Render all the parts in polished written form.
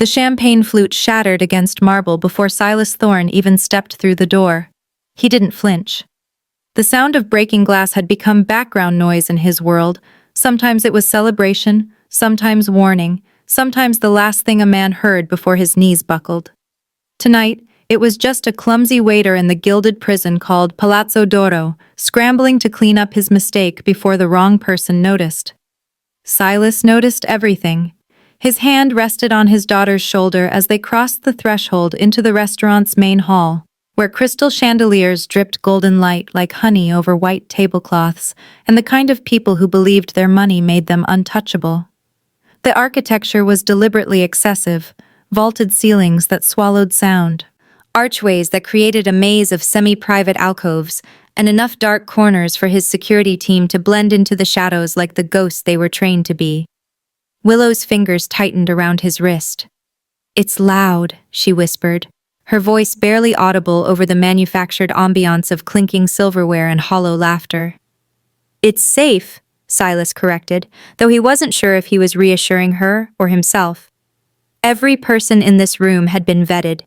The champagne flute shattered against marble before Silas Thorne even stepped through the door. He didn't flinch. The sound of breaking glass had become background noise in his world. Sometimes it was celebration, sometimes warning, sometimes the last thing a man heard before his knees buckled. Tonight, it was just a clumsy waiter in the gilded prison called Palazzo d'Oro, scrambling to clean up his mistake before the wrong person noticed. Silas noticed everything. His hand rested on his daughter's shoulder as they crossed the threshold into the restaurant's main hall, where crystal chandeliers dripped golden light like honey over white tablecloths, and the kind of people who believed their money made them untouchable. The architecture was deliberately excessive, vaulted ceilings that swallowed sound, archways that created a maze of semi-private alcoves, and enough dark corners for his security team to blend into the shadows like the ghosts they were trained to be. Willow's fingers tightened around his wrist. "It's loud," she whispered, her voice barely audible over the manufactured ambiance of clinking silverware and hollow laughter. "It's safe," Silas corrected, though he wasn't sure if he was reassuring her or himself. Every person in this room had been vetted.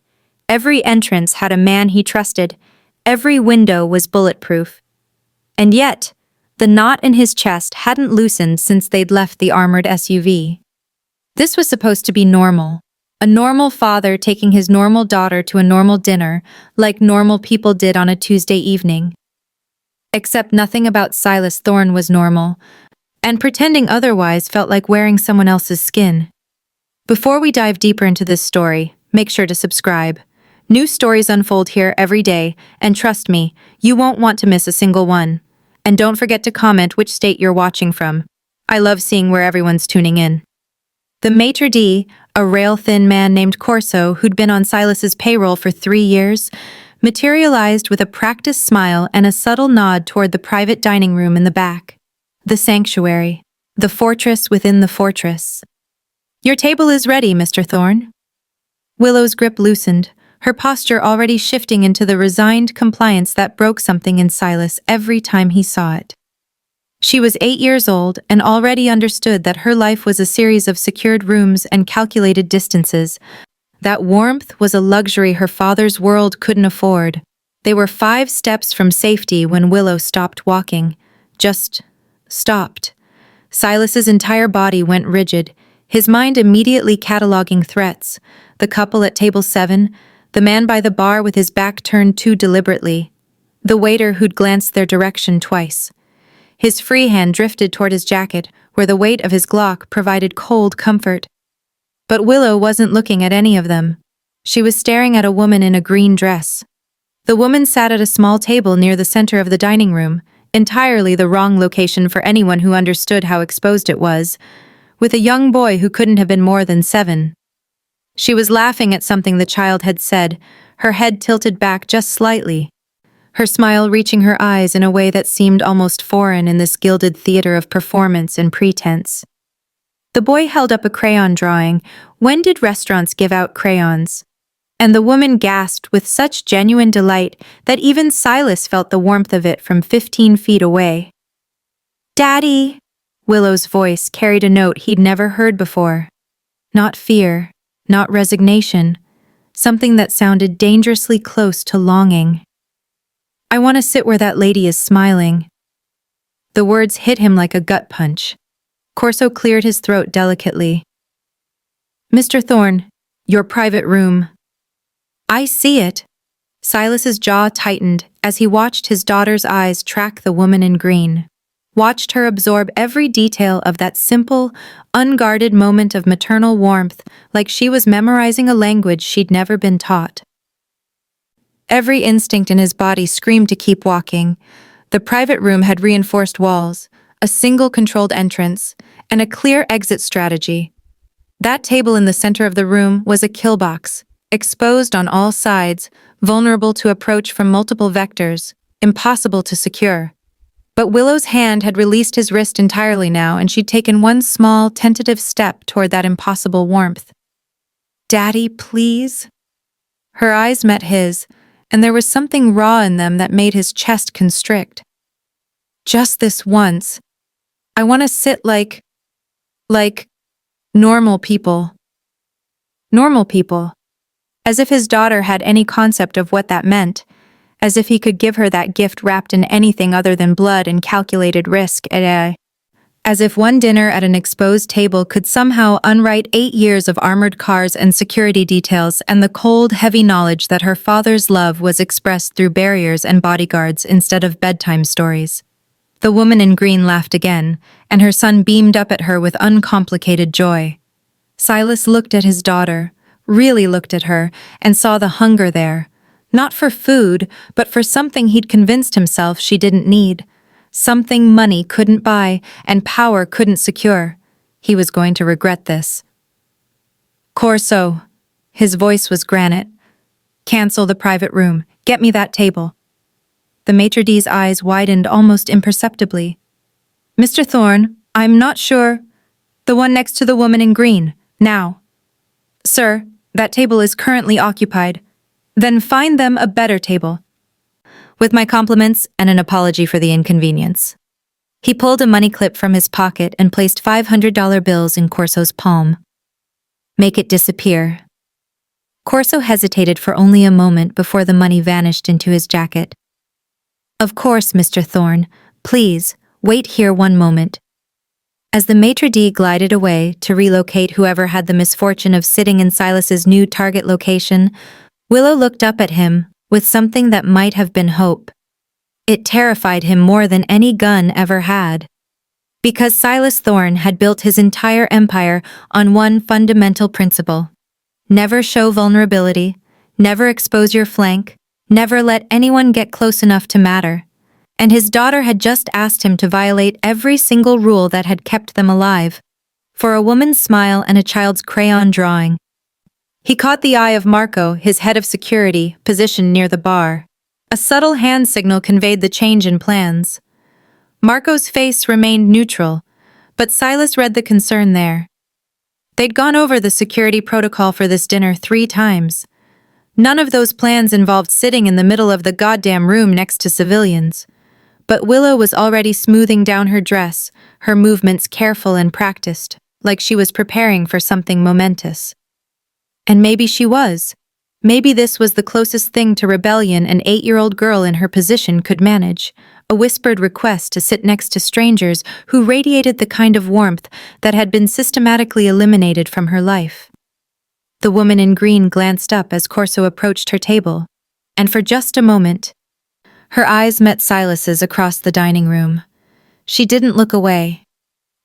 Every entrance had a man he trusted. Every window was bulletproof. And yet, the knot in his chest hadn't loosened since they'd left the armored SUV. This was supposed to be normal. A normal father taking his normal daughter to a normal dinner, like normal people did on a Tuesday evening. Except nothing about Silas Thorne was normal, and pretending otherwise felt like wearing someone else's skin. Before we dive deeper into this story, make sure to subscribe. New stories unfold here every day, and trust me, you won't want to miss a single one. And don't forget to comment which state you're watching from. I love seeing where everyone's tuning in. The maitre d', a rail-thin man named Corso who'd been on Silas's payroll for 3 years, materialized with a practiced smile and a subtle nod toward the private dining room in the back. The sanctuary. The fortress within the fortress. "Your table is ready, Mr. Thorne." Willow's grip loosened, her posture already shifting into the resigned compliance that broke something in Silas every time he saw it. She was 8 years old and already understood that her life was a series of secured rooms and calculated distances. That warmth was a luxury her father's world couldn't afford. They were 5 steps from safety when Willow stopped walking. Just stopped. Silas's entire body went rigid, his mind immediately cataloging threats. The couple at table 7, the man by the bar with his back turned too deliberately, the waiter who'd glanced their direction twice. His free hand drifted toward his jacket, where the weight of his Glock provided cold comfort. But Willow wasn't looking at any of them. She was staring at a woman in a green dress. The woman sat at a small table near the center of the dining room, entirely the wrong location for anyone who understood how exposed it was, with a young boy who couldn't have been more than 7. She was laughing at something the child had said, her head tilted back just slightly, her smile reaching her eyes in a way that seemed almost foreign in this gilded theater of performance and pretense. The boy held up a crayon drawing. When did restaurants give out crayons? And the woman gasped with such genuine delight that even Silas felt the warmth of it from 15 feet away. "Daddy!" Willow's voice carried a note he'd never heard before. Not fear, not resignation, something that sounded dangerously close to longing. "I want to sit where that lady is smiling." The words hit him like a gut punch. Corso cleared his throat delicately. "Mr. Thorne, your private room." "I see it." Silas's jaw tightened as he watched his daughter's eyes track the woman in green, watched her absorb every detail of that simple, unguarded moment of maternal warmth like she was memorizing a language she'd never been taught. Every instinct in his body screamed to keep walking. The private room had reinforced walls, a single controlled entrance, and a clear exit strategy. That table in the center of the room was a kill box, exposed on all sides, vulnerable to approach from multiple vectors, impossible to secure. But Willow's hand had released his wrist entirely now, and she'd taken one small, tentative step toward that impossible warmth. "Daddy, please?" Her eyes met his, and there was something raw in them that made his chest constrict. "Just this once. I want to sit like normal people." Normal people. As if his daughter had any concept of what that meant. As if he could give her that gift wrapped in anything other than blood and calculated risk. As if one dinner at an exposed table could somehow unwrite 8 years of armored cars and security details and the cold, heavy knowledge that her father's love was expressed through barriers and bodyguards instead of bedtime stories. The woman in green laughed again, and her son beamed up at her with uncomplicated joy. Silas looked at his daughter, really looked at her, and saw the hunger there. Not for food, but for something he'd convinced himself she didn't need. Something money couldn't buy and power couldn't secure. He was going to regret this. Corso. His voice was granite. Cancel the private room. Get me that table. The maitre d's eyes widened almost imperceptibly. Mr. Thorne, I'm not sure. The one next to the woman in green. Now. Sir, that table is currently occupied. Then find them a better table. With my compliments and an apology for the inconvenience. He pulled a money clip from his pocket and placed $500 bills in Corso's palm. Make it disappear. Corso hesitated for only a moment before the money vanished into his jacket. Of course, Mr. Thorne. Please, wait here one moment. As the maitre d' glided away to relocate whoever had the misfortune of sitting in Silas's new target location, Willow looked up at him with something that might have been hope. It terrified him more than any gun ever had. Because Silas Thorne had built his entire empire on one fundamental principle. Never show vulnerability, never expose your flank, never let anyone get close enough to matter. And his daughter had just asked him to violate every single rule that had kept them alive. For a woman's smile and a child's crayon drawing. He caught the eye of Marco, his head of security, positioned near the bar. A subtle hand signal conveyed the change in plans. Marco's face remained neutral, but Silas read the concern there. They'd gone over the security protocol for this dinner 3 times. None of those plans involved sitting in the middle of the goddamn room next to civilians. But Willow was already smoothing down her dress, her movements careful and practiced, like she was preparing for something momentous. And maybe she was. Maybe this was the closest thing to rebellion an 8-year-old girl in her position could manage, a whispered request to sit next to strangers who radiated the kind of warmth that had been systematically eliminated from her life. The woman in green glanced up as Corso approached her table, and for just a moment, her eyes met Silas's across the dining room. She didn't look away,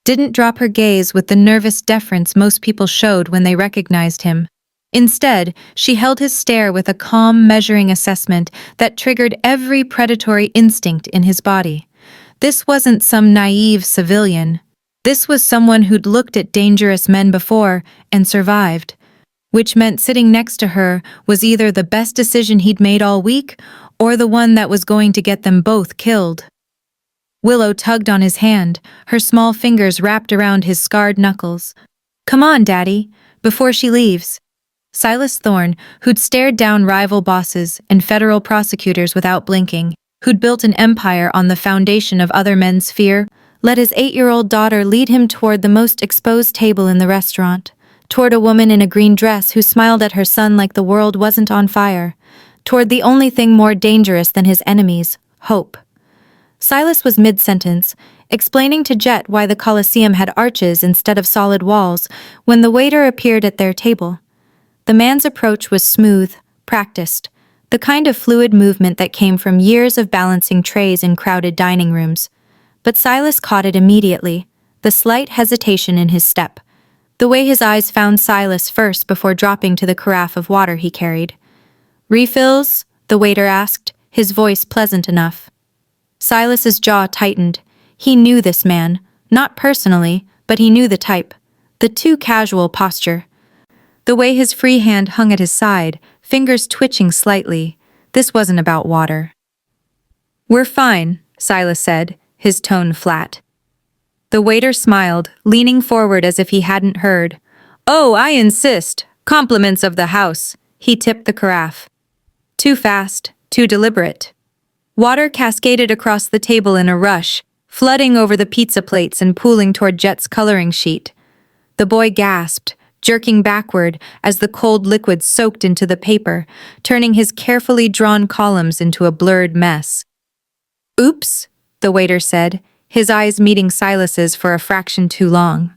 didn't drop her gaze with the nervous deference most people showed when they recognized him. Instead, she held his stare with a calm, measuring assessment that triggered every predatory instinct in his body. This wasn't some naive civilian. This was someone who'd looked at dangerous men before and survived, which meant sitting next to her was either the best decision he'd made all week or the one that was going to get them both killed. Willow tugged on his hand, her small fingers wrapped around his scarred knuckles. Come on, Daddy, before she leaves. Silas Thorne, who'd stared down rival bosses and federal prosecutors without blinking, who'd built an empire on the foundation of other men's fear, let his 8-year-old daughter lead him toward the most exposed table in the restaurant, toward a woman in a green dress who smiled at her son like the world wasn't on fire, toward the only thing more dangerous than his enemies, hope. Silas was mid-sentence, explaining to Jet why the Colosseum had arches instead of solid walls, when the waiter appeared at their table. The man's approach was smooth, practiced, the kind of fluid movement that came from years of balancing trays in crowded dining rooms. But Silas caught it immediately, the slight hesitation in his step, the way his eyes found Silas first before dropping to the carafe of water he carried. Refills? The waiter asked, his voice pleasant enough. Silas's jaw tightened. He knew this man, not personally, but he knew the type, the too casual posture. The way his free hand hung at his side, fingers twitching slightly. This wasn't about water. We're fine, Silas said, his tone flat. The waiter smiled, leaning forward as if he hadn't heard. Oh, I insist. Compliments of the house. He tipped the carafe. Too fast, too deliberate. Water cascaded across the table in a rush, flooding over the pizza plates and pooling toward Jet's coloring sheet. The boy gasped, jerking backward as the cold liquid soaked into the paper, turning his carefully drawn columns into a blurred mess. "Oops," the waiter said, his eyes meeting Silas's for a fraction too long.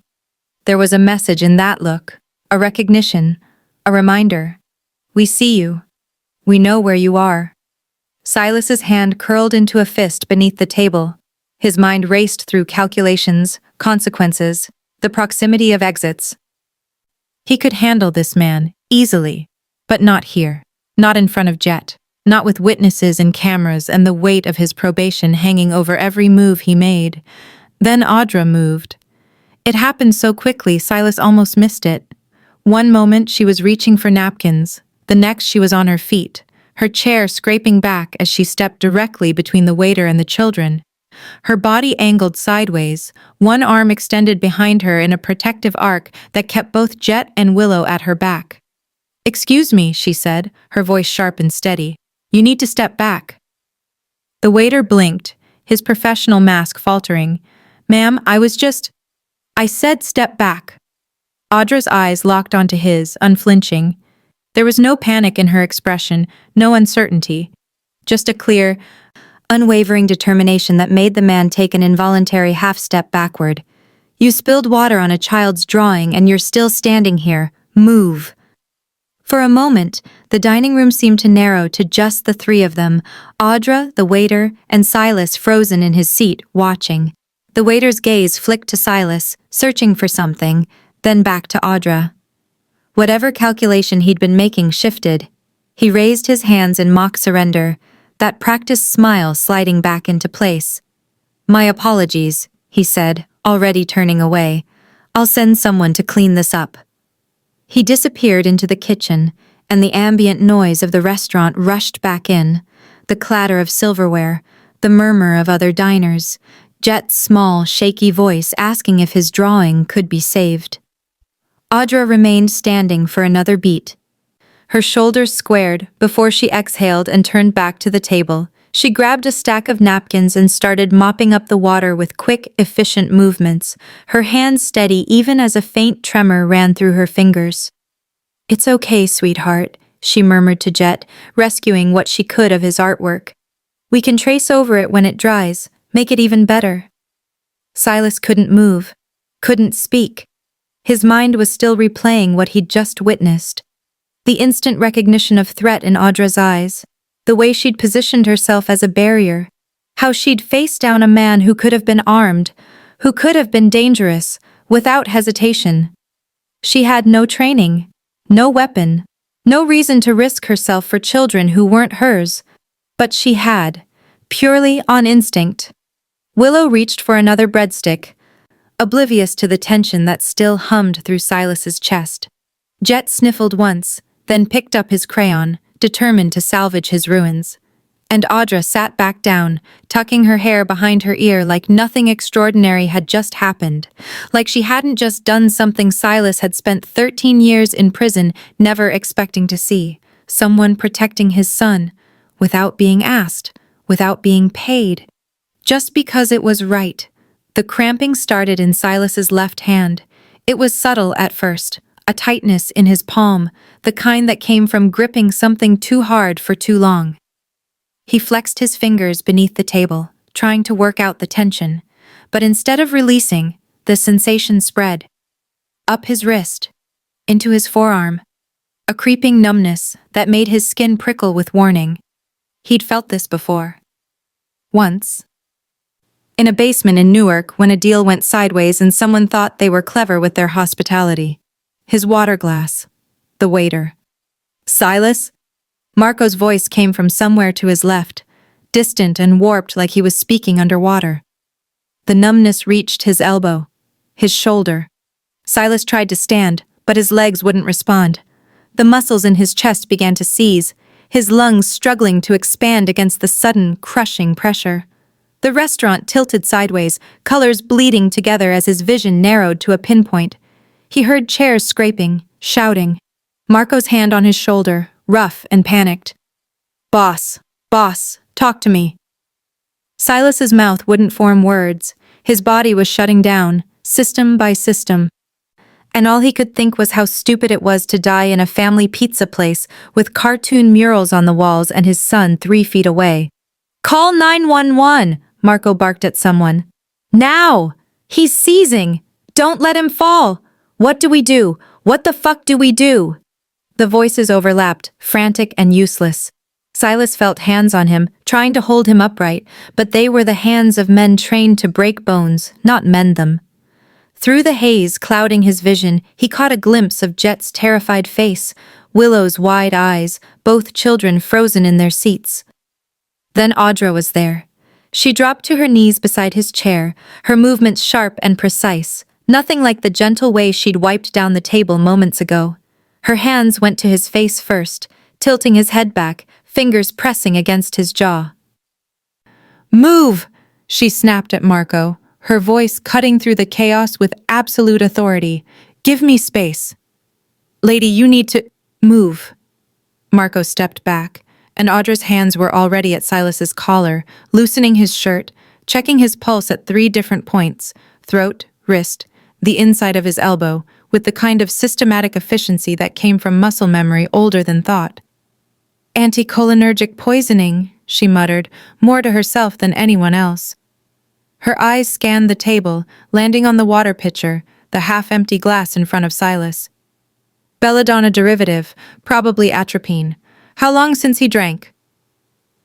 There was a message in that look, a recognition, a reminder. "We see you. We know where you are." Silas's hand curled into a fist beneath the table. His mind raced through calculations, consequences, the proximity of exits. He could handle this man, easily, but not here, not in front of Jet, not with witnesses and cameras and the weight of his probation hanging over every move he made. Then Audra moved. It happened so quickly Silas almost missed it. One moment she was reaching for napkins, the next she was on her feet, her chair scraping back as she stepped directly between the waiter and the children. Her body angled sideways, one arm extended behind her in a protective arc that kept both Jet and Willow at her back. "Excuse me," she said, her voice sharp and steady. "You need to step back." The waiter blinked, his professional mask faltering. "Ma'am, I said step back." Audra's eyes locked onto his, unflinching. There was no panic in her expression, no uncertainty. Just a clear, unwavering determination that made the man take an involuntary half-step backward. "You spilled water on a child's drawing and you're still standing here. Move." For a moment, the dining room seemed to narrow to just the three of them, Audra, the waiter, and Silas frozen in his seat, watching. The waiter's gaze flicked to Silas, searching for something, then back to Audra. Whatever calculation he'd been making shifted. He raised his hands in mock surrender, that practiced smile sliding back into place. "My apologies," he said, already turning away. "I'll send someone to clean this up." He disappeared into the kitchen, and the ambient noise of the restaurant rushed back in. The clatter of silverware, the murmur of other diners, Jet's small, shaky voice asking if his drawing could be saved. Audra remained standing for another beat. Her shoulders squared before she exhaled and turned back to the table. She grabbed a stack of napkins and started mopping up the water with quick, efficient movements, her hands steady even as a faint tremor ran through her fingers. "It's okay, sweetheart," she murmured to Jet, rescuing what she could of his artwork. "We can trace over it when it dries, make it even better." Silas couldn't move, couldn't speak. His mind was still replaying what he'd just witnessed. The instant recognition of threat in Audra's eyes, the way she'd positioned herself as a barrier, how she'd faced down a man who could have been armed, who could have been dangerous, without hesitation. She had no training, no weapon, no reason to risk herself for children who weren't hers, but she had, purely on instinct. Willow reached for another breadstick, oblivious to the tension that still hummed through Silas's chest. Jet sniffled once, then picked up his crayon, determined to salvage his ruins. And Audra sat back down, tucking her hair behind her ear like nothing extraordinary had just happened, like she hadn't just done something Silas had spent 13 years in prison never expecting to see, someone protecting his son, without being asked, without being paid, just because it was right. The cramping started in Silas's left hand. It was subtle at first, a tightness in his palm, the kind that came from gripping something too hard for too long. He flexed his fingers beneath the table, trying to work out the tension, but instead of releasing, the sensation spread. Up his wrist, into his forearm, a creeping numbness that made his skin prickle with warning. He'd felt this before. Once. In a basement in Newark when a deal went sideways and someone thought they were clever with their hospitality. His water glass. The waiter. "Silas?" Marco's voice came from somewhere to his left, distant and warped like he was speaking underwater. The numbness reached his elbow, his shoulder. Silas tried to stand, but his legs wouldn't respond. The muscles in his chest began to seize, his lungs struggling to expand against the sudden, crushing pressure. The restaurant tilted sideways, colors bleeding together as his vision narrowed to a pinpoint. He heard chairs scraping, shouting. Marco's hand on his shoulder, rough and panicked. Boss, talk to me." Silas's mouth wouldn't form words. His body was shutting down, system by system. And all he could think was how stupid it was to die in a family pizza place with cartoon murals on the walls and his son 3 feet away. "Call 911!" Marco barked at someone. "Now! He's seizing! Don't let him fall! What do we do? What the fuck do we do?" The voices overlapped, frantic and useless. Silas felt hands on him, trying to hold him upright, but they were the hands of men trained to break bones, not mend them. Through the haze clouding his vision, he caught a glimpse of Jet's terrified face, Willow's wide eyes, both children frozen in their seats. Then Audra was there. She dropped to her knees beside his chair, her movements sharp and precise, nothing like the gentle way she'd wiped down the table moments ago. Her hands went to his face first, tilting his head back, fingers pressing against his jaw. "Move!" she snapped at Marco, her voice cutting through the chaos with absolute authority. "Give me space." "Lady, you need to move." Marco stepped back, and Audra's hands were already at Silas's collar, loosening his shirt, checking his pulse at 3 different points: throat, wrist, the inside of his elbow, with the kind of systematic efficiency that came from muscle memory older than thought. "Anticholinergic poisoning," she muttered, more to herself than anyone else. Her eyes scanned the table, landing on the water pitcher, the half-empty glass in front of Silas. "Belladonna derivative, probably atropine. How long since he drank?"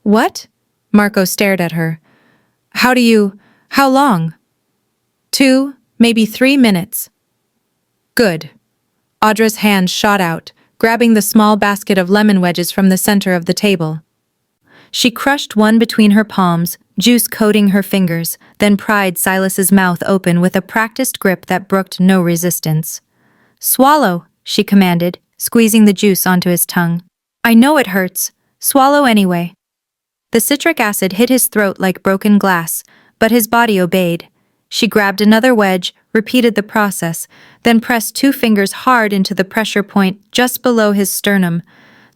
"What?" Marco stared at her. How long?" 2, maybe 3 minutes." "Good." Audra's hand shot out, grabbing the small basket of lemon wedges from the center of the table. She crushed one between her palms, juice coating her fingers, then pried Silas's mouth open with a practiced grip that brooked no resistance. "Swallow," she commanded, squeezing the juice onto his tongue. "I know it hurts. Swallow anyway." The citric acid hit his throat like broken glass, but his body obeyed. She grabbed another wedge, repeated the process, then pressed 2 fingers hard into the pressure point just below his sternum.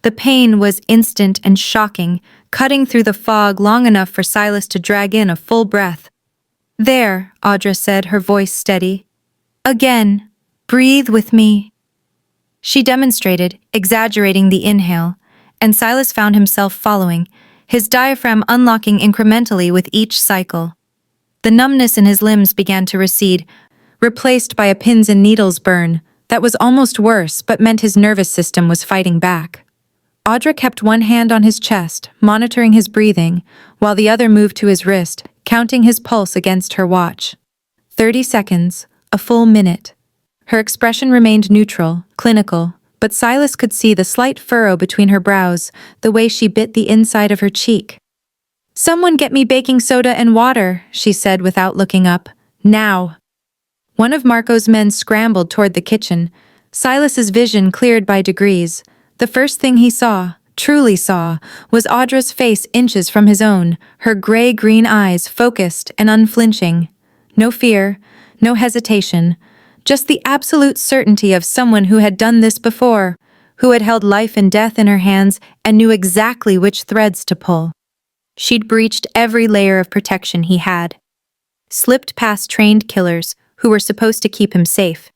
The pain was instant and shocking, cutting through the fog long enough for Silas to drag in a full breath. "There," Audra said, her voice steady. "Again. Breathe with me." She demonstrated, exaggerating the inhale, and Silas found himself following, his diaphragm unlocking incrementally with each cycle. The numbness in his limbs began to recede, replaced by a pins and needles burn that was almost worse but meant his nervous system was fighting back. Audra kept one hand on his chest, monitoring his breathing, while the other moved to his wrist, counting his pulse against her watch. 30 seconds, a full minute. Her expression remained neutral, clinical, but Silas could see the slight furrow between her brows, the way she bit the inside of her cheek. "Someone get me baking soda and water," she said without looking up. "Now." One of Marco's men scrambled toward the kitchen, Silas's vision cleared by degrees. The first thing he saw, truly saw, was Audra's face inches from his own, her gray-green eyes focused and unflinching. No fear, no hesitation, just the absolute certainty of someone who had done this before, who had held life and death in her hands and knew exactly which threads to pull. She'd breached every layer of protection he had, slipped past trained killers who were supposed to keep him safe,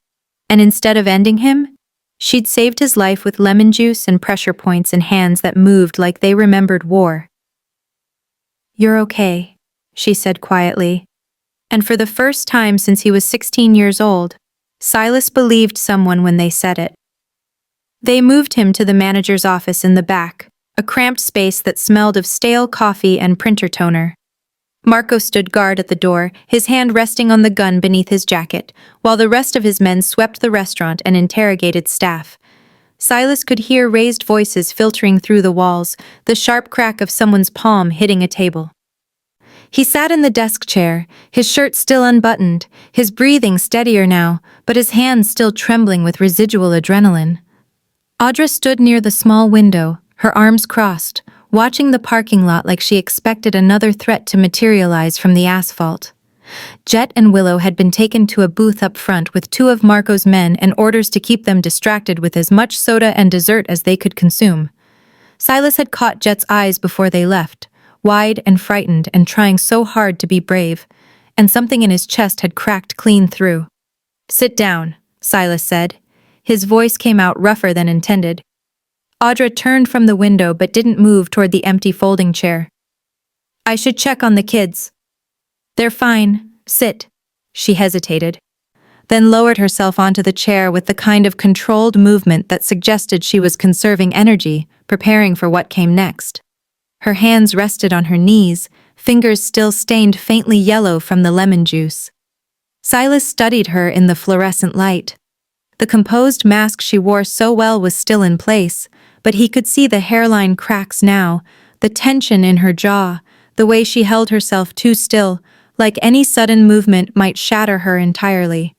and instead of ending him, she'd saved his life with lemon juice and pressure points in hands that moved like they remembered war. "You're okay," she said quietly. And for the first time since he was 16 years old, Silas believed someone when they said it. They moved him to the manager's office in the back, a cramped space that smelled of stale coffee and printer toner. Marco stood guard at the door, his hand resting on the gun beneath his jacket, while the rest of his men swept the restaurant and interrogated staff. Silas could hear raised voices filtering through the walls, the sharp crack of someone's palm hitting a table. He sat in the desk chair, his shirt still unbuttoned, his breathing steadier now, but his hands still trembling with residual adrenaline. Audra stood near the small window, her arms crossed, watching the parking lot like she expected another threat to materialize from the asphalt. Jet and Willow had been taken to a booth up front with 2 of Marco's men and orders to keep them distracted with as much soda and dessert as they could consume. Silas had caught Jet's eyes before they left, wide and frightened and trying so hard to be brave, and something in his chest had cracked clean through. "Sit down," Silas said. His voice came out rougher than intended. Audra turned from the window but didn't move toward the empty folding chair. I should check on the kids. They're fine. Sit. She hesitated, then lowered herself onto the chair with the kind of controlled movement that suggested she was conserving energy, preparing for what came next. Her hands rested on her knees, fingers still stained faintly yellow from the lemon juice. Silas studied her in the fluorescent light. The composed mask she wore so well was still in place, but he could see the hairline cracks now, the tension in her jaw, the way she held herself too still, like any sudden movement might shatter her entirely.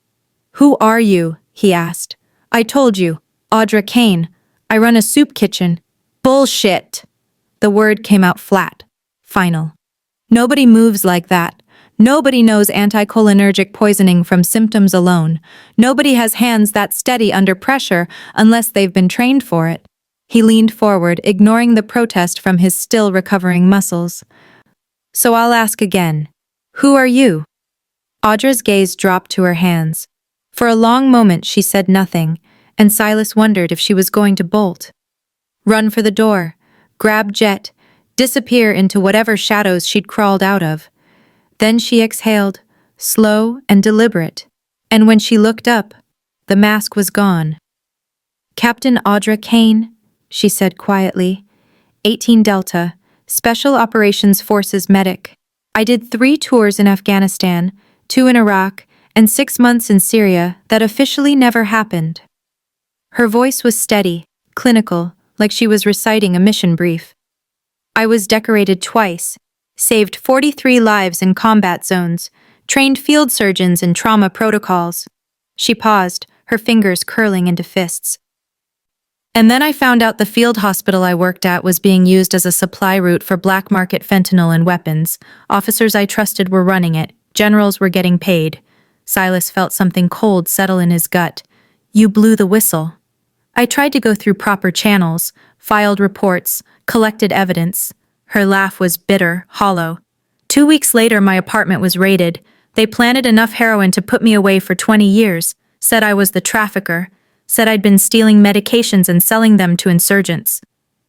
Who are you? He asked. I told you. Audra Kane. I run a soup kitchen. Bullshit. The word came out flat. Final. Nobody moves like that. Nobody knows anticholinergic poisoning from symptoms alone. Nobody has hands that steady under pressure unless they've been trained for it. He leaned forward, ignoring the protest from his still recovering muscles. So I'll ask again. Who are you? Audra's gaze dropped to her hands. For a long moment she said nothing, and Silas wondered if she was going to bolt. Run for the door, grab Jet, disappear into whatever shadows she'd crawled out of. Then she exhaled, slow and deliberate, and when she looked up, the mask was gone. Captain Audra Kane, she said quietly, 18 Delta, Special Operations Forces medic. I did 3 tours in Afghanistan, 2 in Iraq, and 6 months in Syria that officially never happened. Her voice was steady, clinical, like she was reciting a mission brief. I was decorated twice, saved 43 lives in combat zones, trained field surgeons in trauma protocols. She paused, her fingers curling into fists. And then I found out the field hospital I worked at was being used as a supply route for black market fentanyl and weapons. Officers I trusted were running it. Generals were getting paid. Silas felt something cold settle in his gut. You blew the whistle. I tried to go through proper channels, filed reports, collected evidence. Her laugh was bitter, hollow. 2 weeks later, my apartment was raided. They planted enough heroin to put me away for 20 years, said I was the trafficker, said I'd been stealing medications and selling them to insurgents.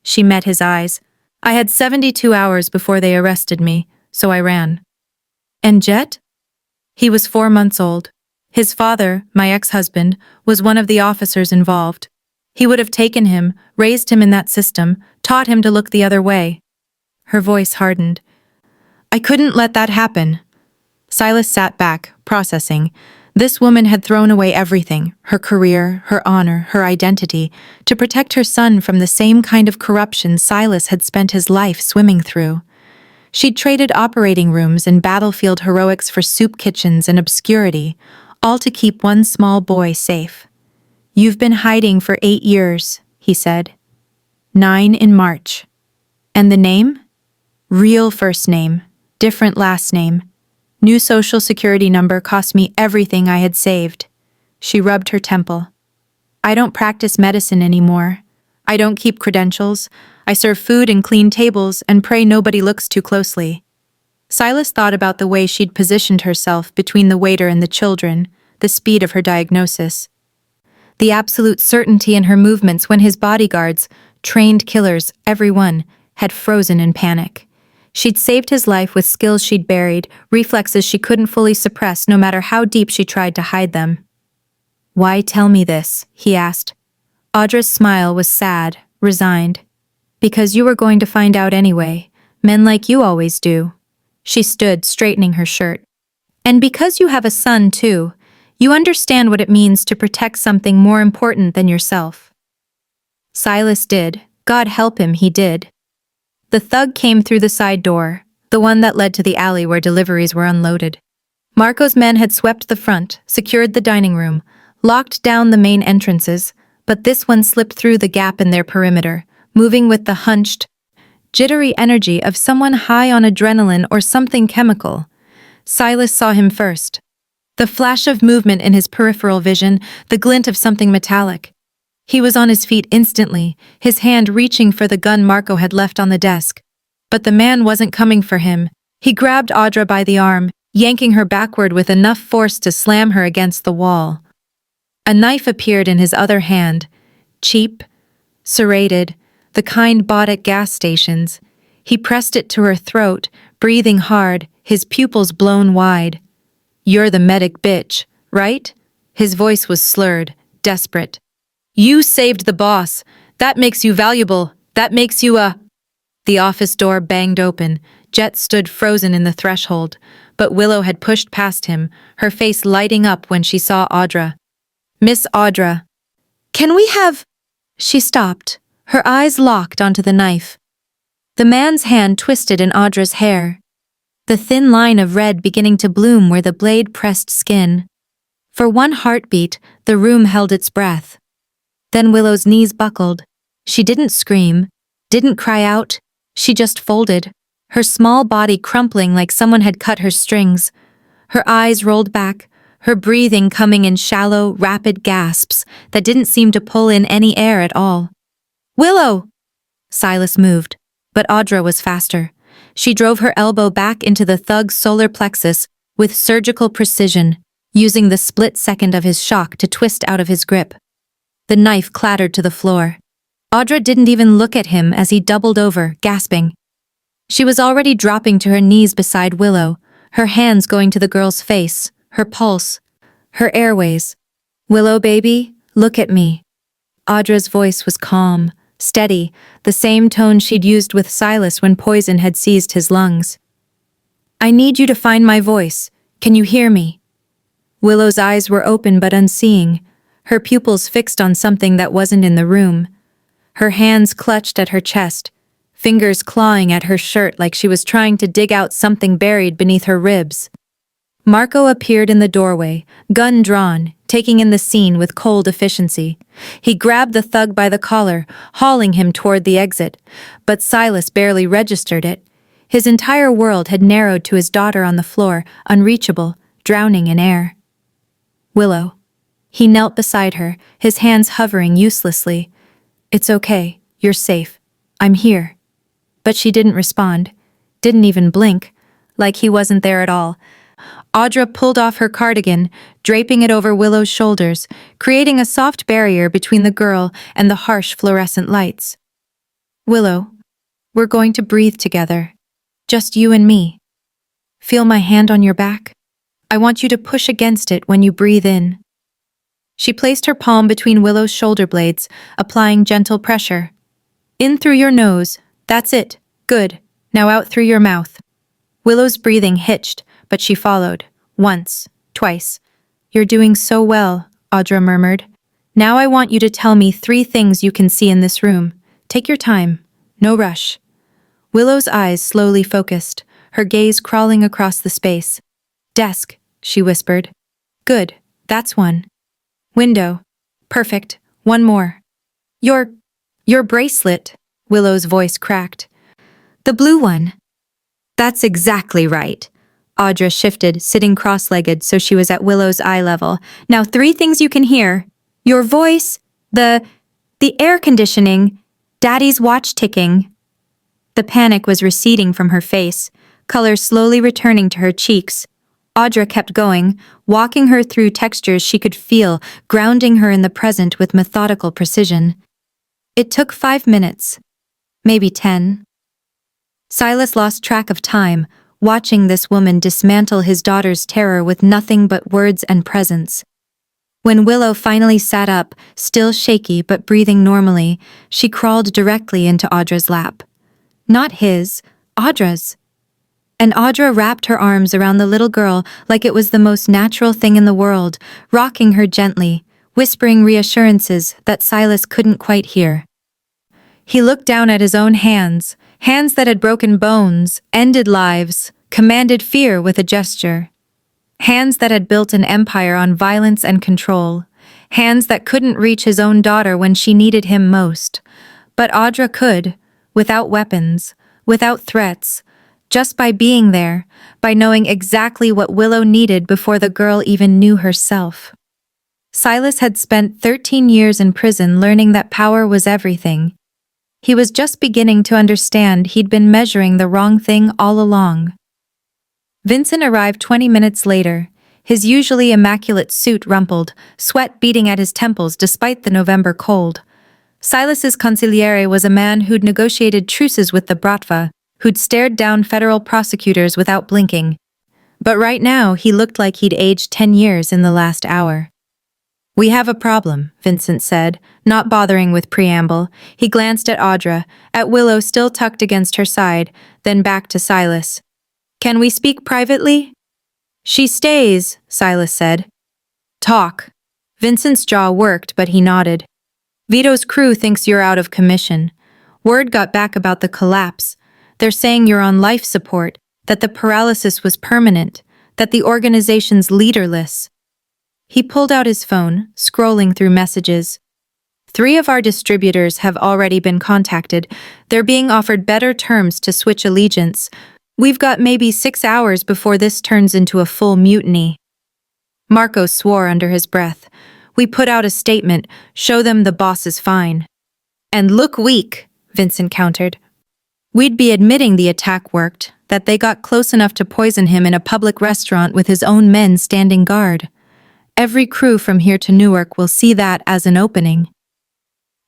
She met his eyes. I had 72 hours before they arrested me, so I ran. And Jet? He was 4 months old. His father, my ex-husband, was one of the officers involved. He would have taken him, raised him in that system, taught him to look the other way. Her voice hardened. I couldn't let that happen. Silas sat back, processing. This woman had thrown away everything, her career, her honor, her identity, to protect her son from the same kind of corruption Silas had spent his life swimming through. She'd traded operating rooms and battlefield heroics for soup kitchens and obscurity, all to keep one small boy safe. You've been hiding for 8 years, he said. 9 in March. And the name? Real first name, different last name. New social security number cost me everything I had saved. She rubbed her temple. I don't practice medicine anymore. I don't keep credentials. I serve food and clean tables and pray nobody looks too closely. Silas thought about the way she'd positioned herself between the waiter and the children, the speed of her diagnosis. The absolute certainty in her movements when his bodyguards, trained killers, every one, had frozen in panic. She'd saved his life with skills she'd buried, reflexes she couldn't fully suppress no matter how deep she tried to hide them. Why tell me this? He asked. Audra's smile was sad, resigned. Because you were going to find out anyway. Men like you always do. She stood, straightening her shirt. And because you have a son, too, you understand what it means to protect something more important than yourself. Silas did. God help him, he did. The thug came through the side door, the one that led to the alley where deliveries were unloaded. Marco's men had swept the front, secured the dining room, locked down the main entrances, but this one slipped through the gap in their perimeter, moving with the hunched, jittery energy of someone high on adrenaline or something chemical. Silas saw him first. The flash of movement in his peripheral vision, the glint of something metallic. He was on his feet instantly, his hand reaching for the gun Marco had left on the desk. But the man wasn't coming for him. He grabbed Audra by the arm, yanking her backward with enough force to slam her against the wall. A knife appeared in his other hand, cheap, serrated, the kind bought at gas stations. He pressed it to her throat, breathing hard, his pupils blown wide. "You're the medic bitch, right?" His voice was slurred, desperate. "You saved the boss. That makes you valuable. That makes you a—" The office door banged open. Jet stood frozen in the threshold, but Willow had pushed past him, her face lighting up when she saw Audra. "Miss Audra, can we have—" She stopped, her eyes locked onto the knife. The man's hand twisted in Audra's hair, the thin line of red beginning to bloom where the blade pressed skin. For one heartbeat, the room held its breath. Then Willow's knees buckled. She didn't scream, didn't cry out, she just folded, her small body crumpling like someone had cut her strings. Her eyes rolled back, her breathing coming in shallow, rapid gasps that didn't seem to pull in any air at all. "Willow!" Silas moved, but Audra was faster. She drove her elbow back into the thug's solar plexus with surgical precision, using the split second of his shock to twist out of his grip. The knife clattered to the floor. Audra didn't even look at him as he doubled over, gasping. She was already dropping to her knees beside Willow, her hands going to the girl's face, her pulse, her airways. "Willow, baby, look at me." Audra's voice was calm, steady, the same tone she'd used with Silas when poison had seized his lungs. "I need you to find my voice. Can you hear me?" Willow's eyes were open but unseeing, her pupils fixed on something that wasn't in the room. Her hands clutched at her chest, fingers clawing at her shirt like she was trying to dig out something buried beneath her ribs. Marco appeared in the doorway, gun drawn, taking in the scene with cold efficiency. He grabbed the thug by the collar, hauling him toward the exit, but Silas barely registered it. His entire world had narrowed to his daughter on the floor, unreachable, drowning in air. "Willow." He knelt beside her, his hands hovering uselessly. "It's okay, you're safe. I'm here." But she didn't respond, didn't even blink, like he wasn't there at all. Audra pulled off her cardigan, draping it over Willow's shoulders, creating a soft barrier between the girl and the harsh fluorescent lights. "Willow, we're going to breathe together. Just you and me. Feel my hand on your back? I want you to push against it when you breathe in." She placed her palm between Willow's shoulder blades, applying gentle pressure. "In through your nose. That's it. Good. Now out through your mouth." Willow's breathing hitched, but she followed. Once, twice. "You're doing so well," Audra murmured. "Now I want you to tell me 3 things you can see in this room. Take your time. No rush." Willow's eyes slowly focused, her gaze crawling across the space. "Desk," she whispered. "Good. That's one. Window. Perfect. One more. Your bracelet," Willow's voice cracked. "The blue one." "That's exactly right." Audra shifted, sitting cross-legged so she was at Willow's eye level. "Now 3 things you can hear. Your voice, the air conditioning, Daddy's watch ticking." The panic was receding from her face, color slowly returning to her cheeks. Audra kept going, walking her through textures she could feel, grounding her in the present with methodical precision. It took 5 minutes, maybe 10. Silas lost track of time, watching this woman dismantle his daughter's terror with nothing but words and presence. When Willow finally sat up, still shaky but breathing normally, she crawled directly into Audra's lap. Not his, Audra's. And Audra wrapped her arms around the little girl like it was the most natural thing in the world, rocking her gently, whispering reassurances that Silas couldn't quite hear. He looked down at his own hands, hands that had broken bones, ended lives, commanded fear with a gesture. Hands that had built an empire on violence and control. Hands that couldn't reach his own daughter when she needed him most. But Audra could, without weapons, without threats, just by being there, by knowing exactly what Willow needed before the girl even knew herself. Silas had spent 13 years in prison learning that power was everything. He was just beginning to understand he'd been measuring the wrong thing all along. Vincent arrived 20 minutes later, his usually immaculate suit rumpled, sweat beating at his temples despite the November cold. Silas's consigliere was a man who'd negotiated truces with the Bratva, who'd stared down federal prosecutors without blinking. But right now, he looked like he'd aged 10 years in the last hour. "We have a problem," Vincent said, not bothering with preamble. He glanced at Audra, at Willow still tucked against her side, then back to Silas. "Can we speak privately?" "She stays," Silas said. "Talk." Vincent's jaw worked, but he nodded. "Vito's crew thinks you're out of commission. Word got back about the collapse. They're saying you're on life support, that the paralysis was permanent, that the organization's leaderless." He pulled out his phone, scrolling through messages. "3 of our distributors have already been contacted. They're being offered better terms to switch allegiance. We've got maybe 6 hours before this turns into a full mutiny." Marco swore under his breath. "We put out a statement, show them the boss is fine." "And look weak," Vincent countered. "We'd be admitting the attack worked, that they got close enough to poison him in a public restaurant with his own men standing guard. Every crew from here to Newark will see that as an opening."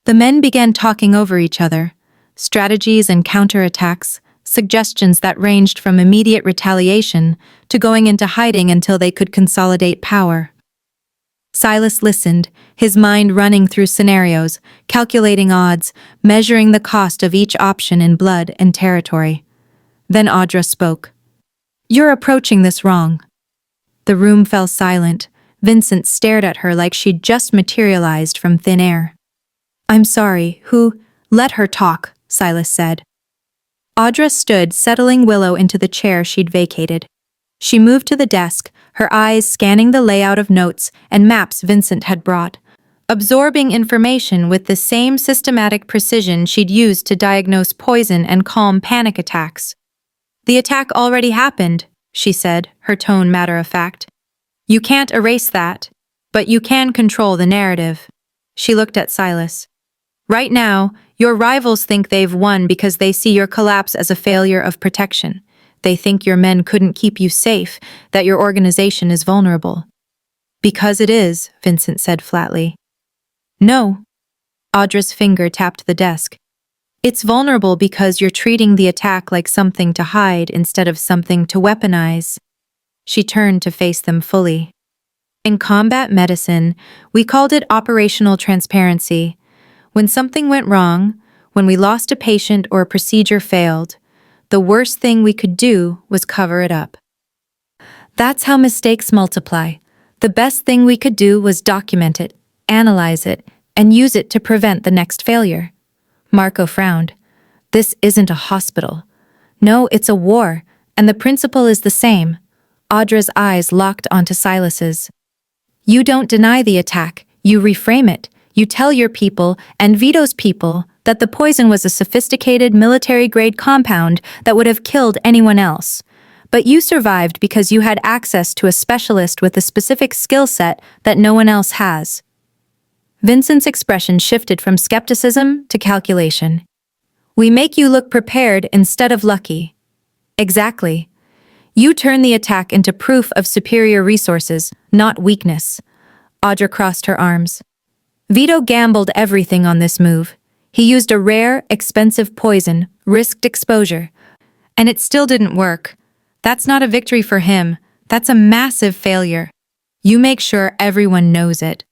The men began talking over each other, strategies and counterattacks, suggestions that ranged from immediate retaliation to going into hiding until they could consolidate power. Silas listened, his mind running through scenarios, calculating odds, measuring the cost of each option in blood and territory. Then Audra spoke. "You're approaching this wrong." The room fell silent. Vincent stared at her like she'd just materialized from thin air. "I'm sorry, who—" "Let her talk," Silas said. Audra stood, settling Willow into the chair she'd vacated. She moved to the desk, her eyes scanning the layout of notes and maps Vincent had brought, absorbing information with the same systematic precision she'd used to diagnose poison and calm panic attacks. "The attack already happened," she said, her tone matter-of-fact. "You can't erase that, but you can control the narrative." She looked at Silas. "Right now, your rivals think they've won because they see your collapse as a failure of protection. They think your men couldn't keep you safe, that your organization is vulnerable." "Because it is," Vincent said flatly. "No." Audra's finger tapped the desk. "It's vulnerable because you're treating the attack like something to hide instead of something to weaponize." She turned to face them fully. "In combat medicine, we called it operational transparency. When something went wrong, when we lost a patient or a procedure failed, the worst thing we could do was cover it up. That's how mistakes multiply. The best thing we could do was document it, analyze it, and use it to prevent the next failure." Marco frowned. "This isn't a hospital. No, it's a war, and the principle is the same." Audra's eyes locked onto Silas's. "You don't deny the attack, you reframe it. You tell your people, and Vito's people, that the poison was a sophisticated military-grade compound that would have killed anyone else. But you survived because you had access to a specialist with a specific skill set that no one else has." Vincent's expression shifted from skepticism to calculation. "We make you look prepared instead of lucky." "Exactly. You turn the attack into proof of superior resources, not weakness." Audra crossed her arms. "Vito gambled everything on this move. He used a rare, expensive poison, risked exposure. And it still didn't work. That's not a victory for him. That's a massive failure. You make sure everyone knows it."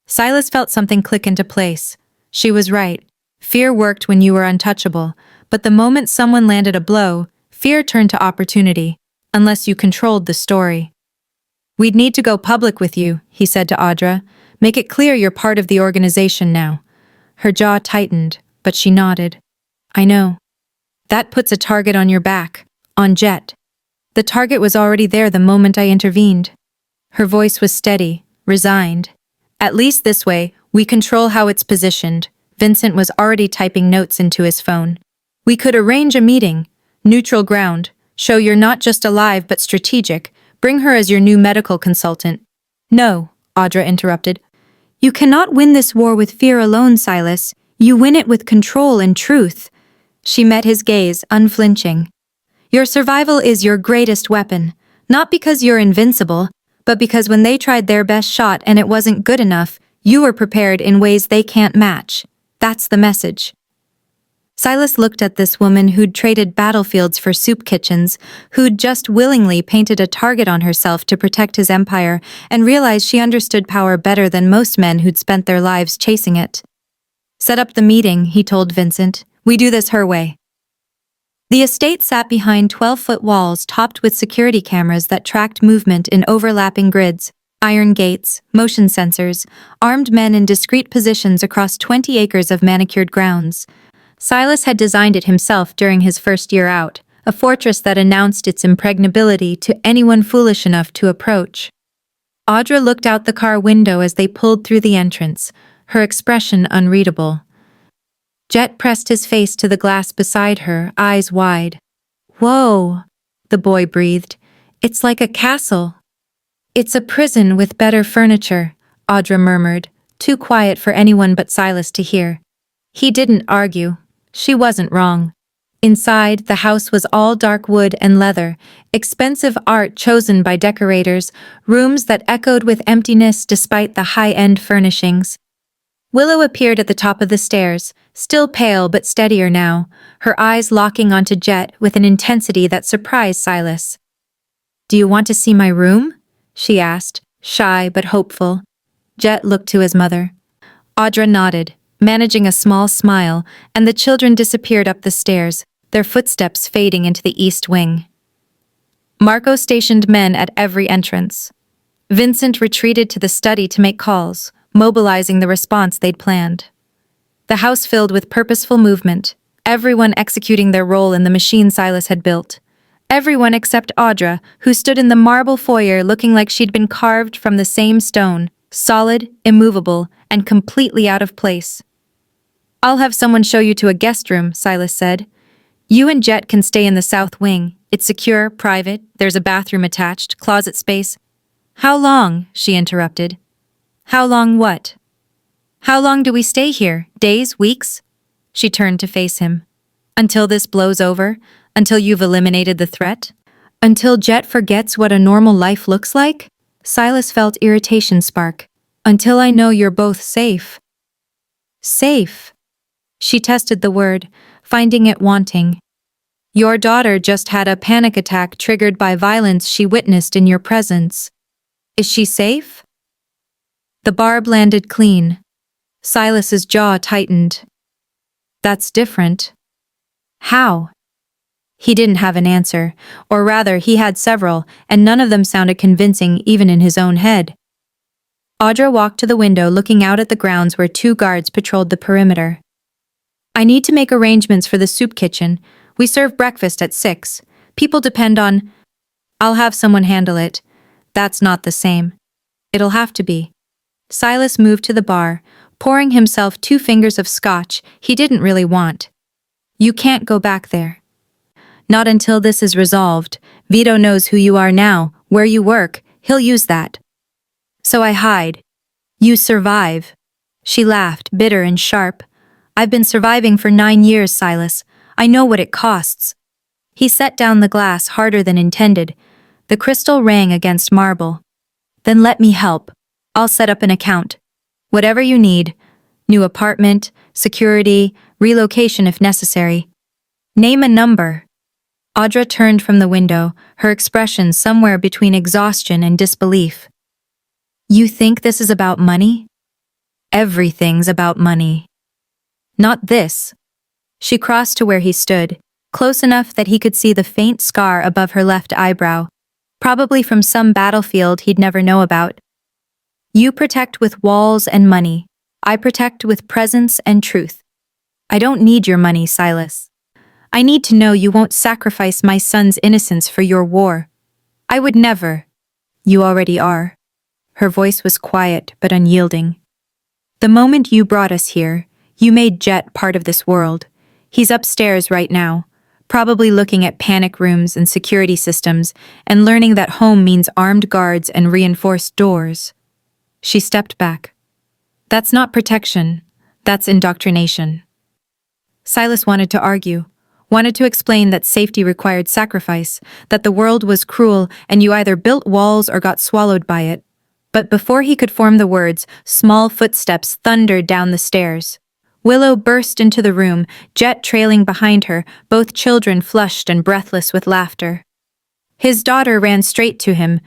Silas felt something click into place. She was right. Fear worked when you were untouchable, but the moment someone landed a blow, fear turned to opportunity, unless you controlled the story. "We'd need to go public with you," he said to Audra. "Make it clear you're part of the organization now." Her jaw tightened, but she nodded. "I know. That puts a target on your back, on Jet." "The target was already there the moment I intervened." Her voice was steady, resigned. "At least this way, we control how it's positioned." Vincent was already typing notes into his phone. "We could arrange a meeting. Neutral ground. Show you're not just alive but strategic. Bring her as your new medical consultant." "No," Audra interrupted. "You cannot win this war with fear alone, Silas. You win it with control and truth." She met his gaze, unflinching. "Your survival is your greatest weapon, not because you're invincible, but because when they tried their best shot and it wasn't good enough, you were prepared in ways they can't match. That's the message. Silas looked at this woman who'd traded battlefields for soup kitchens, who'd just willingly painted a target on herself to protect his empire, and realized she understood power better than most men who'd spent their lives chasing it. Set up the meeting, he told Vincent. We do this her way. The estate sat behind 12-foot walls topped with security cameras that tracked movement in overlapping grids, iron gates, motion sensors, armed men in discreet positions across 20 acres of manicured grounds. Silas had designed it himself during his first year out, a fortress that announced its impregnability to anyone foolish enough to approach. Audra looked out the car window as they pulled through the entrance, her expression unreadable. Jet pressed his face to the glass beside her, eyes wide. Whoa, the boy breathed. It's like a castle. It's a prison with better furniture, Audra murmured, too quiet for anyone but Silas to hear. He didn't argue. She wasn't wrong. Inside, the house was all dark wood and leather, expensive art chosen by decorators, rooms that echoed with emptiness despite the high-end furnishings. Willow appeared at the top of the stairs, still pale but steadier now, her eyes locking onto Jet with an intensity that surprised Silas. Do you want to see my room? She asked, shy but hopeful. Jet looked to his mother. Audra nodded, managing a small smile, and the children disappeared up the stairs, their footsteps fading into the east wing. Marco stationed men at every entrance. Vincent retreated to the study to make calls, mobilizing the response they'd planned. The house filled with purposeful movement, everyone executing their role in the machine Silas had built. Everyone except Audra, who stood in the marble foyer looking like she'd been carved from the same stone, solid, immovable, and completely out of place. I'll have someone show you to a guest room, Silas said. You and Jet can stay in the south wing. It's secure, private, there's a bathroom attached, closet space. How long? She interrupted. How long what? How long do we stay here? Days? Weeks? She turned to face him. Until this blows over? Until you've eliminated the threat? Until Jet forgets what a normal life looks like? Silas felt irritation spark. Until I know you're both safe. Safe. She tested the word, finding it wanting. Your daughter just had a panic attack triggered by violence she witnessed in your presence. Is she safe? The barb landed clean. Silas's jaw tightened. That's different. How? He didn't have an answer, or rather he had several, and none of them sounded convincing even in his own head. Audra walked to the window looking out at the grounds where 2 guards patrolled the perimeter. I need to make arrangements for the soup kitchen. We serve breakfast at 6. People depend on... I'll have someone handle it. That's not the same. It'll have to be. Silas moved to the bar, pouring himself 2 fingers of scotch he didn't really want. You can't go back there. Not until this is resolved. Vito knows who you are now, where you work, he'll use that. So I hide. You survive. She laughed, bitter and sharp. I've been surviving for 9 years, Silas. I know what it costs. He set down the glass harder than intended. The crystal rang against marble. Then let me help. I'll set up an account. Whatever you need. New apartment, security, relocation if necessary. Name a number. Audra turned from the window, her expression somewhere between exhaustion and disbelief. You think this is about money? Everything's about money. Not this. She crossed to where he stood, close enough that he could see the faint scar above her left eyebrow, probably from some battlefield he'd never know about. You protect with walls and money. I protect with presence and truth. I don't need your money, Silas. I need to know you won't sacrifice my son's innocence for your war. I would never. You already are. Her voice was quiet but unyielding. The moment you brought us here, you made Jet part of this world. He's upstairs right now, probably looking at panic rooms and security systems and learning that home means armed guards and reinforced doors. She stepped back. That's not protection. That's indoctrination. Silas wanted to argue. wanted to explain that safety required sacrifice, that the world was cruel and you either built walls or got swallowed by it. But before he could form the words, small footsteps thundered down the stairs. Willow burst into the room, Jet trailing behind her, both children flushed and breathless with laughter. His daughter ran straight to him,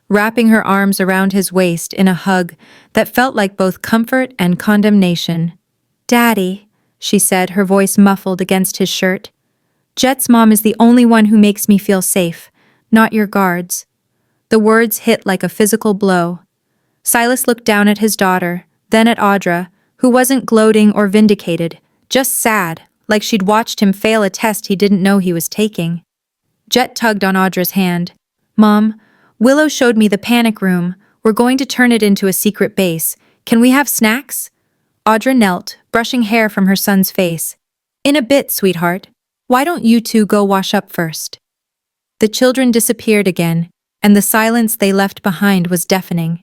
wrapping her arms around his waist in a hug that felt like both comfort and condemnation. "Daddy," she said, her voice muffled against his shirt. "Jet's mom is the only one who makes me feel safe, not your guards." The words hit like a physical blow. Silas looked down at his daughter, then at Audra, who wasn't gloating or vindicated, just sad, like she'd watched him fail a test he didn't know he was taking. Jet tugged on Audra's hand. "Mom, Willow showed me the panic room. We're going to turn it into a secret base. Can we have snacks?" Audra knelt, brushing hair from her son's face. "In a bit, sweetheart. Why don't you two go wash up first?" The children disappeared again, and the silence they left behind was deafening.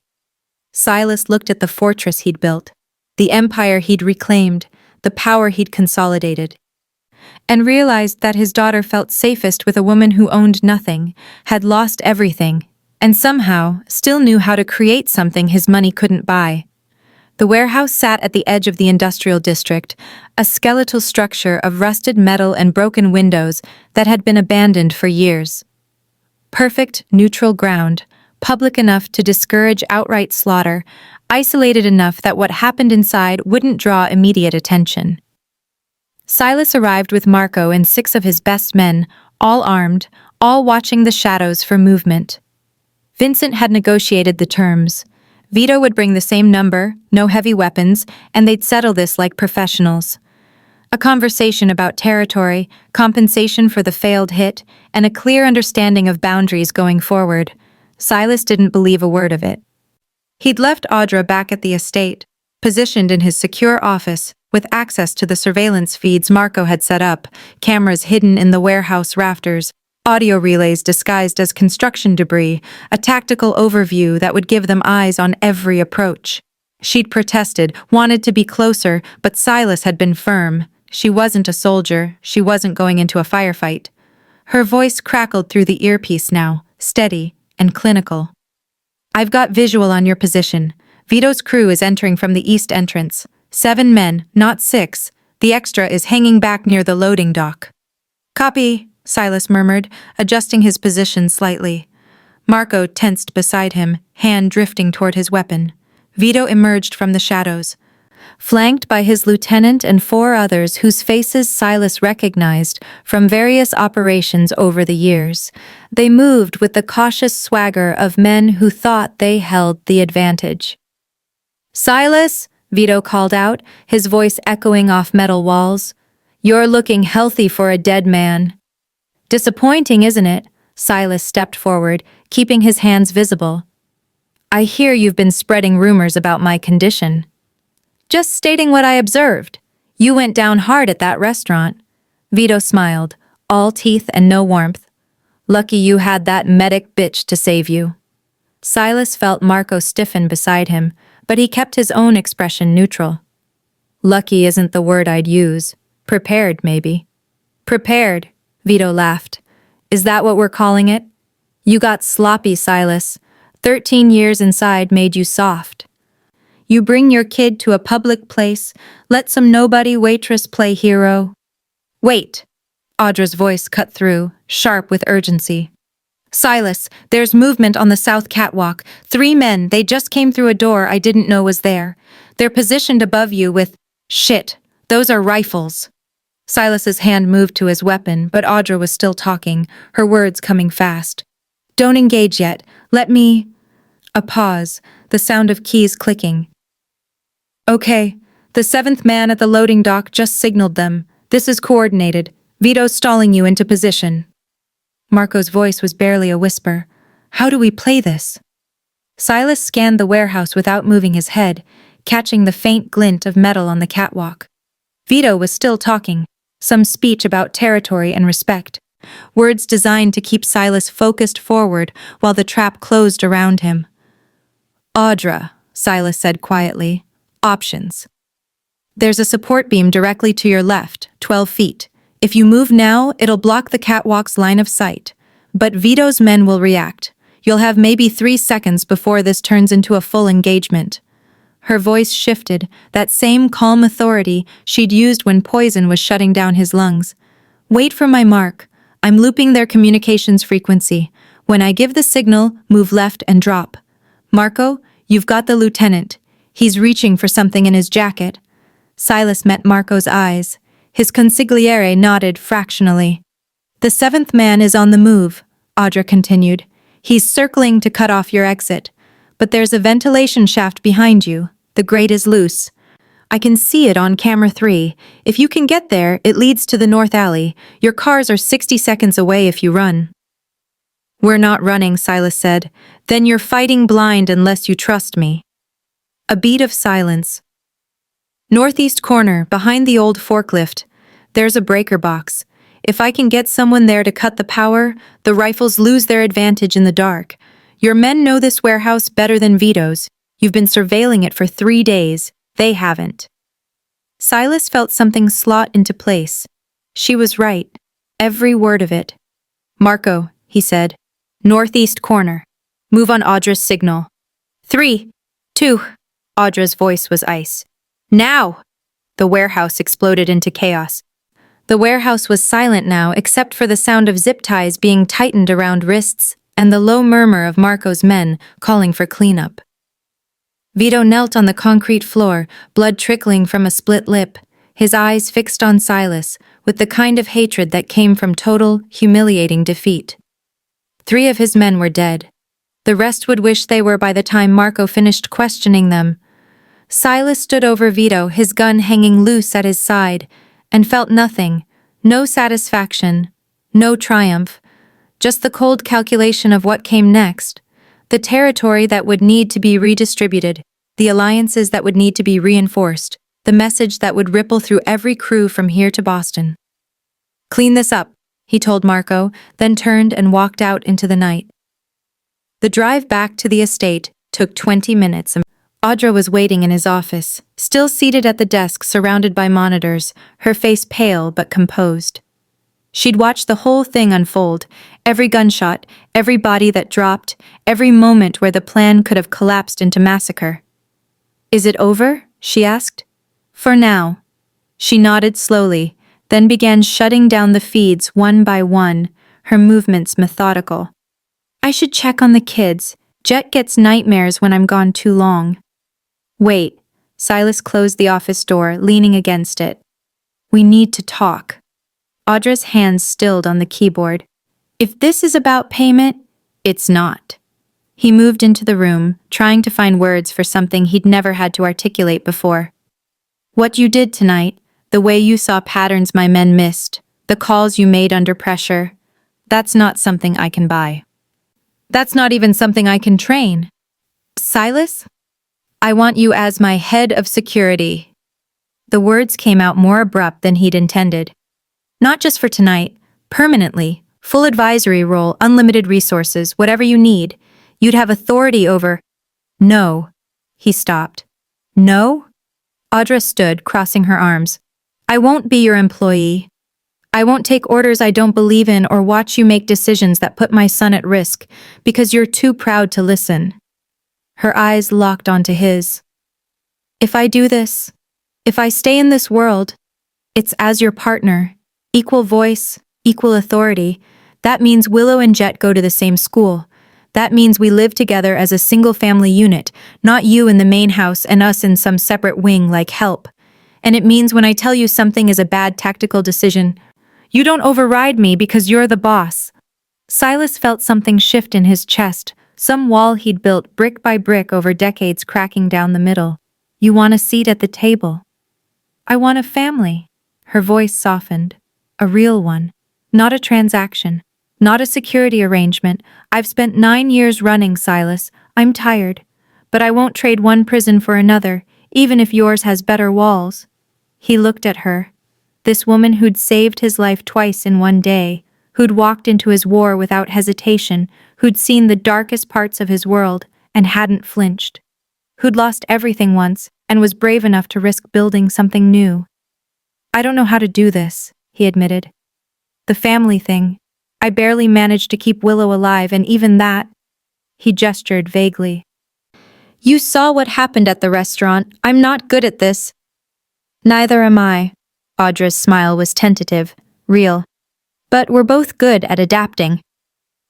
Silas looked at the fortress he'd built, the empire he'd reclaimed, the power he'd consolidated, and realized that his daughter felt safest with a woman who owned nothing, had lost everything, and somehow still knew how to create something his money couldn't buy. The warehouse sat at the edge of the industrial district, a skeletal structure of rusted metal and broken windows that had been abandoned for years. Perfect, neutral ground, public enough to discourage outright slaughter, isolated enough that what happened inside wouldn't draw immediate attention. Silas arrived with Marco and 6 of his best men, all armed, all watching the shadows for movement. Vincent had negotiated the terms. Vito would bring the same number, no heavy weapons, and they'd settle this like professionals. A conversation about territory, compensation for the failed hit, and a clear understanding of boundaries going forward. Silas didn't believe a word of it. He'd left Audra back at the estate, positioned in his secure office, with access to the surveillance feeds Marco had set up, cameras hidden in the warehouse rafters, audio relays disguised as construction debris, a tactical overview that would give them eyes on every approach. She'd protested, wanted to be closer, but Silas had been firm. She wasn't a soldier, she wasn't going into a firefight. Her voice crackled through the earpiece now, steady and clinical. "I've got visual on your position. Vito's crew is entering from the east entrance. 7 men, not 6. The extra is hanging back near the loading dock." "Copy," Silas murmured, adjusting his position slightly. Marco tensed beside him, hand drifting toward his weapon. Vito emerged from the shadows, flanked by his lieutenant and 4 others whose faces Silas recognized from various operations over the years. They moved with the cautious swagger of men who thought they held the advantage. "Silas," Vito called out, his voice echoing off metal walls. "You're looking healthy for a dead man." "Disappointing, isn't it?" Silas stepped forward, keeping his hands visible. "I hear you've been spreading rumors about my condition." "Just stating what I observed. You went down hard at that restaurant." Vito smiled, all teeth and no warmth. "Lucky you had that medic bitch to save you." Silas felt Marco stiffen beside him, but he kept his own expression neutral. "Lucky isn't the word I'd use. Prepared, maybe." "Prepared," Vito laughed. "Is that what we're calling it? You got sloppy, Silas. 13 years inside made you soft. You bring your kid to a public place, let some nobody waitress play hero." "Wait!" Audra's voice cut through, sharp with urgency. "Silas, there's movement on the south catwalk. 3 men, they just came through a door I didn't know was there. They're positioned above you with— Shit, those are rifles." Silas's hand moved to his weapon, but Audra was still talking, her words coming fast. "Don't engage yet. Let me—" A pause, the sound of keys clicking. "Okay, the 7th man at the loading dock just signaled them. This is coordinated. Vito's stalling you into position." Marco's voice was barely a whisper. "How do we play this?" Silas scanned the warehouse without moving his head, catching the faint glint of metal on the catwalk. Vito was still talking, some speech about territory and respect, words designed to keep Silas focused forward while the trap closed around him. "Audra," Silas said quietly, "options. There's a support beam directly to your left, 12 feet. If you move now, it'll block the catwalk's line of sight. But Vito's men will react. You'll have maybe 3 seconds before this turns into a full engagement." Her voice shifted, that same calm authority she'd used when poison was shutting down his lungs. "Wait for my mark. I'm looping their communications frequency. When I give the signal, move left and drop. Marco, you've got the lieutenant. He's reaching for something in his jacket." Silas met Marco's eyes. His consigliere nodded fractionally. "The 7th man is on the move," Audra continued. "He's circling to cut off your exit. But there's a ventilation shaft behind you. The grate is loose. I can see it on camera 3. If you can get there, it leads to the north alley. Your cars are 60 seconds away if you run." "We're not running," Silas said. "Then you're fighting blind unless you trust me." A beat of silence. "Northeast corner, behind the old forklift. There's a breaker box. If I can get someone there to cut the power, the rifles lose their advantage in the dark. Your men know this warehouse better than Vito's. You've been surveilling it for 3 days. They haven't." Silas felt something slot into place. She was right. Every word of it. "Marco," he said. "Northeast corner. Move on Audra's signal." 3, 2. Audra's voice was ice. "Now!" The warehouse exploded into chaos. The warehouse was silent now except for the sound of zip ties being tightened around wrists and the low murmur of Marco's men calling for cleanup. Vito knelt on the concrete floor, blood trickling from a split lip, his eyes fixed on Silas, with the kind of hatred that came from total, humiliating defeat. 3 of his men were dead. The rest would wish they were by the time Marco finished questioning them. Silas stood over Vito, his gun hanging loose at his side, and felt nothing, no satisfaction, no triumph, just the cold calculation of what came next, the territory that would need to be redistributed, the alliances that would need to be reinforced, the message that would ripple through every crew from here to Boston. "Clean this up," he told Marco, then turned and walked out into the night. The drive back to the estate took 20 minutes. Audra was waiting in his office, still seated at the desk surrounded by monitors, her face pale but composed. She'd watched the whole thing unfold, every gunshot, every body that dropped, every moment where the plan could have collapsed into massacre. "Is it over?" she asked. "For now." She nodded slowly, then began shutting down the feeds one by one, her movements methodical. "I should check on the kids. Jet gets nightmares when I'm gone too long." "Wait." Silas closed the office door, leaning against it. "We need to talk." Audra's hands stilled on the keyboard. "If this is about payment, it's not." He moved into the room, trying to find words for something he'd never had to articulate before. "What you did tonight, the way you saw patterns my men missed, the calls you made under pressure, that's not something I can buy. That's not even something I can train. Silas? I want you as my head of security." The words came out more abrupt than he'd intended. "Not just for tonight, permanently, full advisory role, unlimited resources, whatever you need. You'd have authority over—" "No." He stopped. "No?" Audra stood, crossing her arms. "I won't be your employee. I won't take orders I don't believe in or watch you make decisions that put my son at risk because you're too proud to listen." Her eyes locked onto his. "If I do this, if I stay in this world, it's as your partner, equal voice, equal authority. That means Willow and Jet go to the same school. That means we live together as a single family unit, not you in the main house and us in some separate wing like help. And it means when I tell you something is a bad tactical decision, you don't override me because you're the boss." Silas felt something shift in his chest, some wall he'd built brick by brick over decades cracking down the middle. "You want a seat at the table?" "I want a family." Her voice softened. "A real one. Not a transaction. Not a security arrangement. I've spent 9 years running, Silas. I'm tired. But I won't trade one prison for another, even if yours has better walls." He looked at her. This woman who'd saved his life twice in one day, who'd walked into his war without hesitation, who'd seen the darkest parts of his world and hadn't flinched, who'd lost everything once and was brave enough to risk building something new. "I don't know how to do this," he admitted. The family thing. I barely managed to keep Willow alive, and even that. He gestured vaguely. You saw what happened at the restaurant. I'm not good at this. Neither am I. Audra's smile was tentative, real. But we're both good at adapting.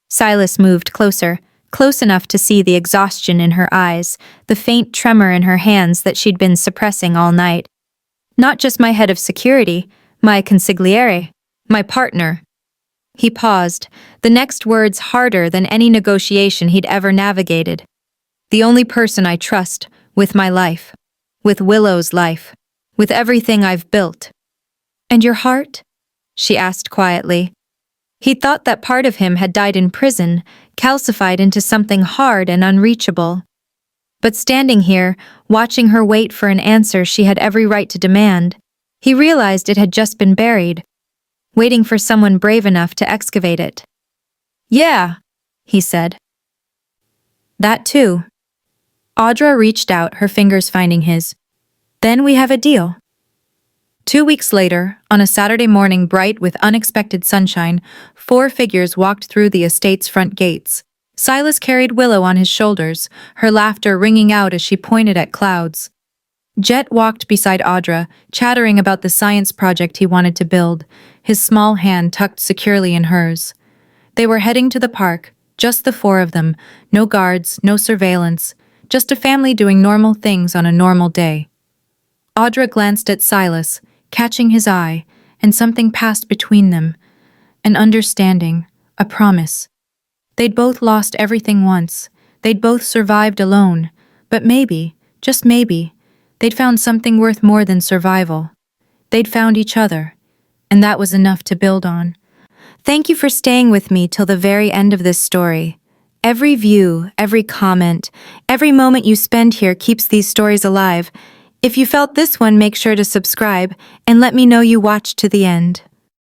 Silas moved closer, close enough to see the exhaustion in her eyes, the faint tremor in her hands that she'd been suppressing all night. Not just my head of security, my consigliere, my partner. He paused, the next words harder than any negotiation he'd ever navigated. The only person I trust, with my life. With Willow's life. With everything I've built. And your heart? She asked quietly. He thought that part of him had died in prison, calcified into something hard and unreachable. But standing here, watching her wait for an answer she had every right to demand, he realized it had just been buried, waiting for someone brave enough to excavate it. Yeah, he said. That too. Audra reached out, her fingers finding his. Then we have a deal. 2 weeks later, on a Saturday morning bright with unexpected sunshine, 4 figures walked through the estate's front gates. Silas carried Willow on his shoulders, her laughter ringing out as she pointed at clouds. Jet walked beside Audra, chattering about the science project he wanted to build, his small hand tucked securely in hers. They were heading to the park, just the 4 of them, no guards, no surveillance, just a family doing normal things on a normal day. Audra glanced at Silas, catching his eye, and something passed between them. An understanding, a promise. They'd both lost everything once. They'd both survived alone. But maybe, just maybe, they'd found something worth more than survival. They'd found each other. And that was enough to build on. Thank you for staying with me till the very end of this story. Every view, every comment, every moment you spend here keeps these stories alive. If you felt this one, make sure to subscribe and let me know you watched to the end.